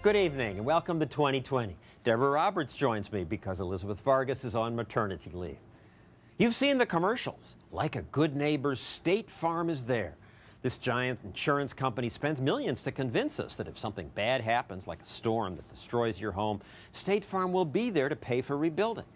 Good evening and welcome to 2020. Deborah Roberts joins me because Elizabeth Vargas is on maternity leave. You've seen the commercials. Like a good neighbor, State Farm is there. This giant insurance company spends millions to convince us that if something bad happens, like a storm that destroys your home, State Farm will be there to pay for rebuilding.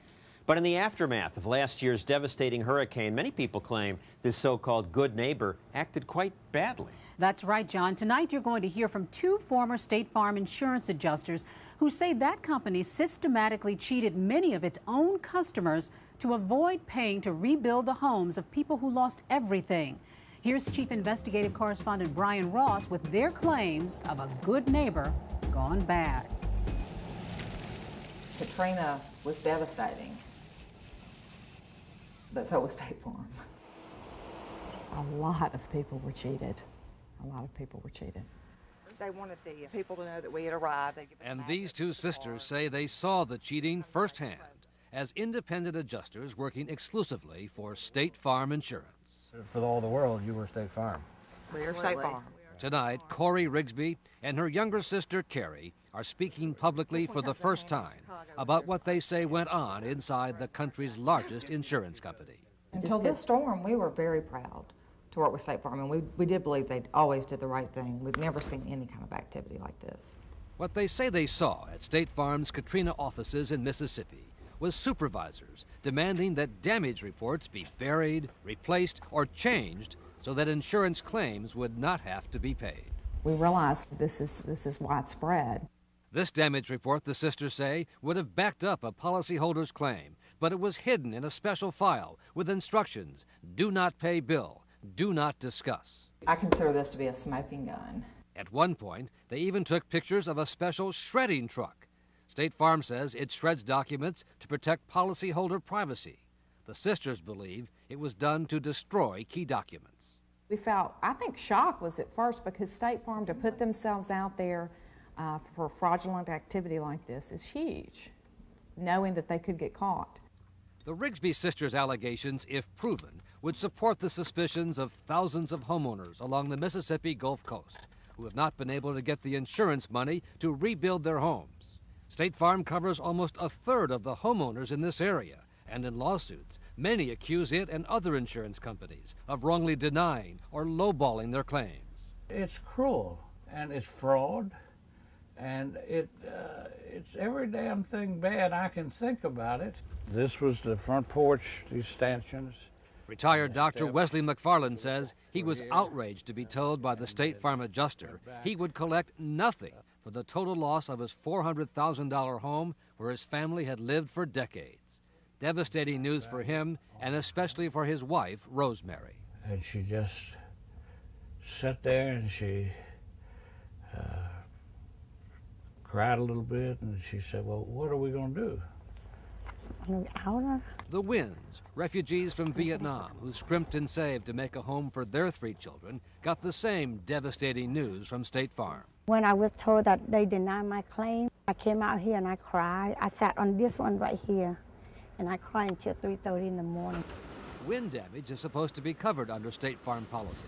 But in the aftermath of last year's devastating hurricane, many people claim this so-called good neighbor acted quite badly. That's right, John. Tonight you're going to hear from two former State Farm insurance adjusters who say that company systematically cheated many of its own customers to avoid paying to rebuild the homes of people who lost everything. Here's Chief Investigative Correspondent Brian Ross with their claims of a good neighbor gone bad. Katrina was devastating, but so was State Farm. A lot of people were cheated. A lot of people were cheated. They wanted the people to know that we had arrived. And these two sisters say they saw the cheating firsthand as independent adjusters working exclusively for State Farm Insurance. For all the world, you were State Farm. We are State Farm. Tonight, Corey Rigsby and her younger sister, Carrie, are speaking publicly for the first time about what they say went on inside the country's largest insurance company. Until this storm, we were very proud to work with State Farm, and we did believe they always did the right thing. We've never seen any kind of activity like this. What they say they saw at State Farm's Katrina offices in Mississippi was supervisors demanding that damage reports be buried, replaced, or changed so that insurance claims would not have to be paid. We realized this is widespread. This damage report, the sisters say, would have backed up a policyholder's claim, but it was hidden in a special file with instructions: do not pay bill, do not discuss. I consider this to be a smoking gun. At one point, they even took pictures of a special shredding truck. State Farm says it shreds documents to protect policyholder privacy. The sisters believe it was done to destroy key documents. We felt, I think, shock was at first, because State Farm to put themselves out there for fraudulent activity like this is huge, knowing that they could get caught. The Rigsby sisters' allegations, if proven, would support the suspicions of thousands of homeowners along the Mississippi Gulf Coast who have not been able to get the insurance money to rebuild their homes. State Farm covers almost a third of the homeowners in this area, and in lawsuits, many accuse it and other insurance companies of wrongly denying or lowballing their claims. It's cruel, and it's fraud, and it's every damn thing bad I can think about it. This was the front porch, these stanchions. Retired Dr. Wesley McFarland says he was outraged to be told by the State Farm adjuster he would collect nothing for the total loss of his $400,000 home where his family had lived for decades. Devastating news for him, and especially for his wife, Rosemary. And she just sat there and she cried a little bit, and she said, well, what are we going to do? The Winds, refugees from Vietnam who scrimped and saved to make a home for their 3 children, got the same devastating news from State Farm. When I was told that they denied my claim, I came out here and I cried. I sat on this one right here, and I cried until 3:30 in the morning. Wind damage is supposed to be covered under State Farm policies,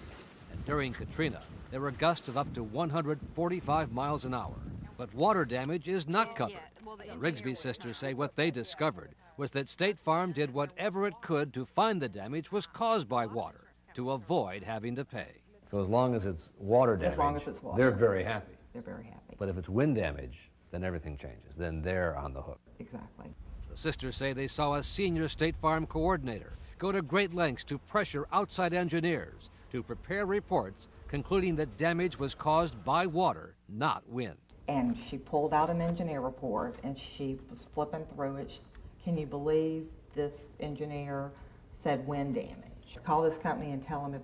and during Katrina, there were gusts of up to 145 miles an hour. But water damage is not covered. The Rigsby sisters say what they discovered was that State Farm did whatever it could to find the damage was caused by water, to avoid having to pay. So as long as it's water damage, As long as it's water. they're very happy. They're very happy. But if it's wind damage, then everything changes. Then they're on the hook. Exactly. The sisters say they saw a senior State Farm coordinator go to great lengths to pressure outside engineers to prepare reports concluding that damage was caused by water, not wind. And she pulled out an engineer report, and she was flipping through it. Can you believe this engineer said wind damage? Call this company and tell them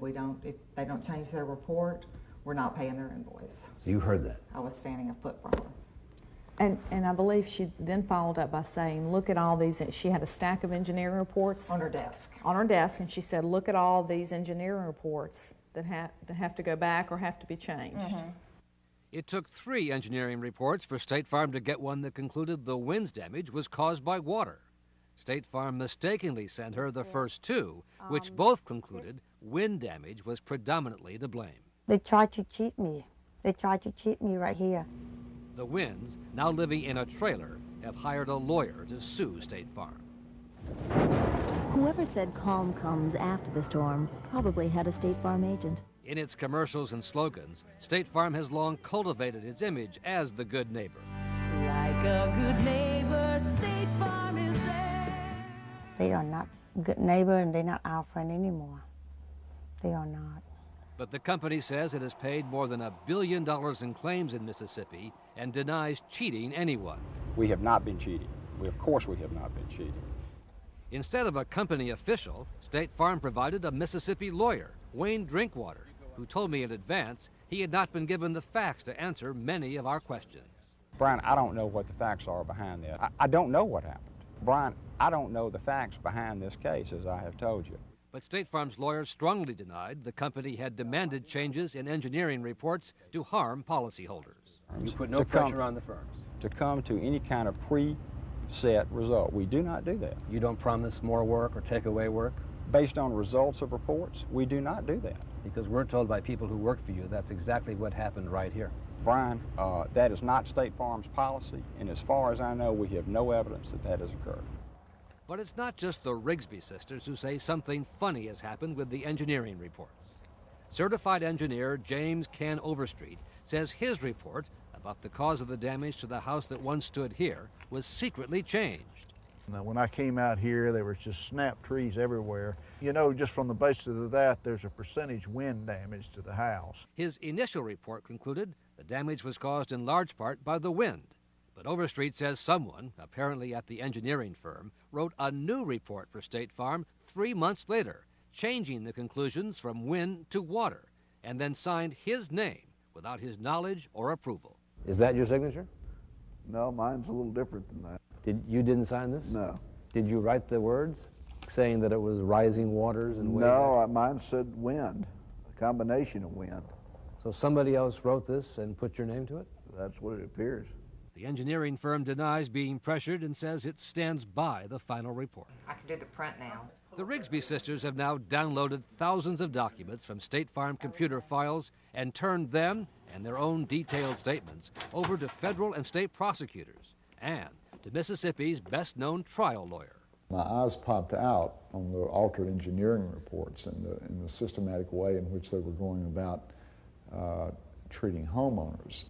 if they don't change their report, we're not paying their invoice. So you heard that? I was standing a foot from her. And I believe she then followed up by saying, look at all these. She had a stack of engineering reports On her desk. on her desk, and she said, look at all these engineering reports that have to go back or have to be changed. Mm-hmm. It took 3 engineering reports for State Farm to get one that concluded the wind's damage was caused by water. State Farm mistakenly sent her the first 2, which both concluded wind damage was predominantly to blame. They tried to cheat me. They tried to cheat me right here. The Winds, now living in a trailer, have hired a lawyer to sue State Farm. Whoever said calm comes after the storm probably had a State Farm agent. In its commercials and slogans, State Farm has long cultivated its image as the good neighbor. Like a good neighbor, State Farm is there. They are not a good neighbor, and they're not our friend anymore. They are not. But the company says it has paid more than $1 billion in claims in Mississippi and denies cheating anyone. We have not been cheating. Of course we have not been cheating. Instead of a company official, State Farm provided a Mississippi lawyer, Wayne Drinkwater, who told me in advance he had not been given the facts to answer many of our questions. Brian, I don't know what the facts are behind this. I don't know what happened. Brian, I don't know the facts behind this case, as I have told you. But State Farm's lawyers strongly denied the company had demanded changes in engineering reports to harm policyholders. You put no pressure on the firms. To come to any kind of pre-set result. We do not do that. You don't promise more work or take away work? Based on results of reports, we do not do that. Because we're told by people who work for you that's exactly what happened right here. Brian, that is not State Farm's policy, and as far as I know, we have no evidence that that has occurred. But it's not just the Rigsby sisters who say something funny has happened with the engineering reports. Certified engineer James Ken Overstreet says his report about the cause of the damage to the house that once stood here was secretly changed. Now, when I came out here, there was just snap trees everywhere. You know, just from the basis of that, there's a percentage wind damage to the house. His initial report concluded the damage was caused in large part by the wind. But Overstreet says someone, apparently at the engineering firm, wrote a new report for State Farm 3 months later, changing the conclusions from wind to water, and then signed his name without his knowledge or approval. Is that your signature? No, mine's a little different than that. You didn't sign this? No. Did you write the words saying that it was rising waters and wave No, action? mine said wind, a combination of wind. So somebody else wrote this and put your name to it? That's what it appears. The engineering firm denies being pressured and says it stands by the final report. I can do the print now. The Rigsby sisters have now downloaded thousands of documents from State Farm computer files and turned them and their own detailed statements over to federal and state prosecutors and to Mississippi's best-known trial lawyer. My eyes popped out on the altered engineering reports and the systematic way in which they were going about treating homeowners.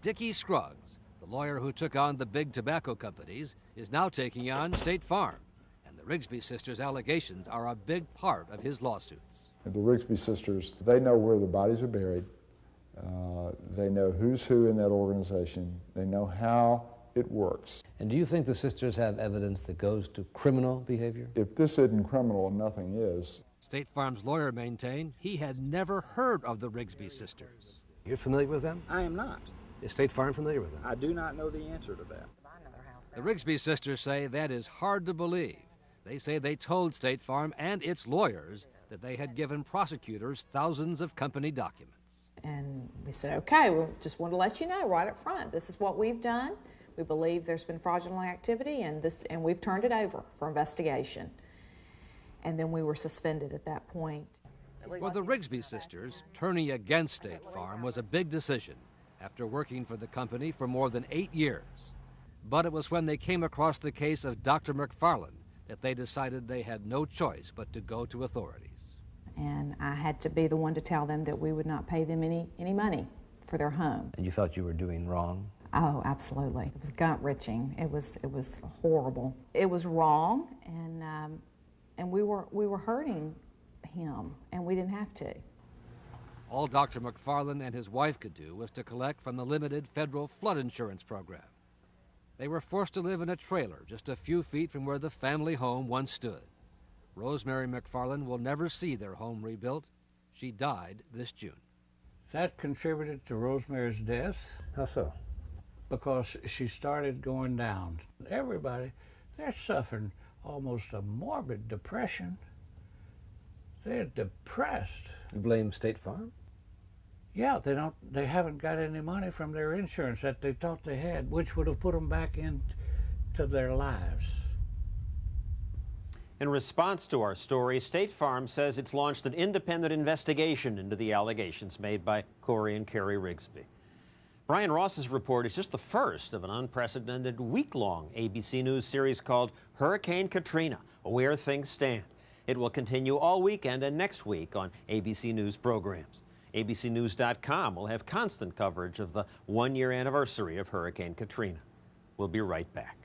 Dickie Scruggs, the lawyer who took on the big tobacco companies, is now taking on State Farm, and the Rigsby sisters' allegations are a big part of his lawsuits. And the Rigsby sisters, they know where the bodies are buried. They know who's who in that organization. They know how it works. And do you think the sisters have evidence that goes to criminal behavior? If this isn't criminal, nothing is. State Farm's lawyer maintained he had never heard of the Rigsby sisters. You're familiar with them? I am not. Is State Farm familiar with them? I do not know the answer to that. The Rigsby sisters say that is hard to believe. They say they told State Farm and its lawyers that they had given prosecutors thousands of company documents. And we said, okay, we just want to let you know right up front, this is what we've done. We believe there's been fraudulent activity, and we've turned it over for investigation. And then we were suspended at that point. For the Rigsby sisters, turning against State Farm was a big decision after working for the company for more than 8 years. But it was when they came across the case of Dr. McFarland that they decided they had no choice but to go to authorities. And I had to be the one to tell them that we would not pay them any money for their home. And you felt you were doing wrong? Oh, absolutely. It was gut-wrenching. It was horrible. It was wrong, and we were hurting him, and we didn't have to. All Dr. McFarland and his wife could do was to collect from the limited federal flood insurance program. They were forced to live in a trailer just a few feet from where the family home once stood. Rosemary McFarland will never see their home rebuilt. She died this June. That contributed to Rosemary's death. How so? Because she started going down. Everybody, they're suffering almost a morbid depression. They're depressed. You blame State Farm? Yeah, they haven't got any money from their insurance that they thought they had, which would have put them back into their lives. In response to our story, State Farm says it's launched an independent investigation into the allegations made by Corey and Carrie Rigsby. Brian Ross's report is just the first of an unprecedented week-long ABC News series called Hurricane Katrina, Where Things Stand. It will continue all weekend and next week on ABC News programs. ABCNews.com will have constant coverage of the one-year anniversary of Hurricane Katrina. We'll be right back.